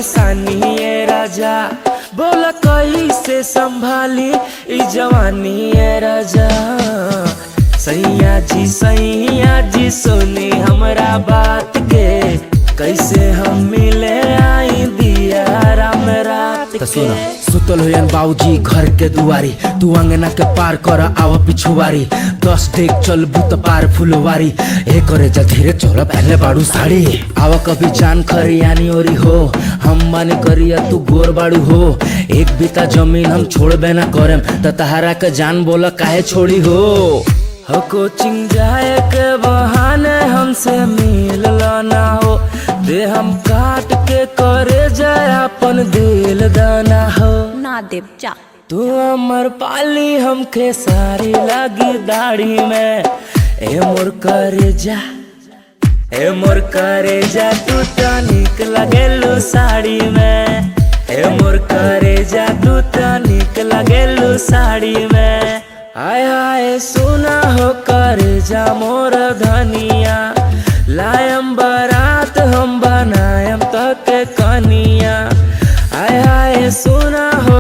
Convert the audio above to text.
परेशानी है राजा, बोला कैसे संभाली ई जवानी है राजा। सैया जी सुनी हमरा बात के, कैसे हम मिले आई दिया राम रात के। सुतल होयन बाबूजी घर के दुआरी, तू अंगना के पार कर आव पिछुआरी। 10 डेग चल बुत पार फुलवारी, ए करे जा धीरे चल पहले बाड़ू साड़ी। आव कभी जान खरियानी ओरी हो, हम बानी करिया तू गोर बाड़ू हो। एक बीता जमीन हम छोड़बे ना करेम, त तहारा के जान बोला काहे छोड़ी हो। कोचिंग जाए के बहाने हमसे मिल ना हो, दे हम काट के करे जाए अपन दिल दाना हो। ना देव जा तू अमर पाली हमके सारी लगी दाढ़ी में, ए मोर करे जा, ए मोर करे जा, तू तो निक लगेलू साड़ी में। ए मोर करे जा, तू तो निक लगेलू साड़ी में। आय आय सुना हो करे जा मोर धनी।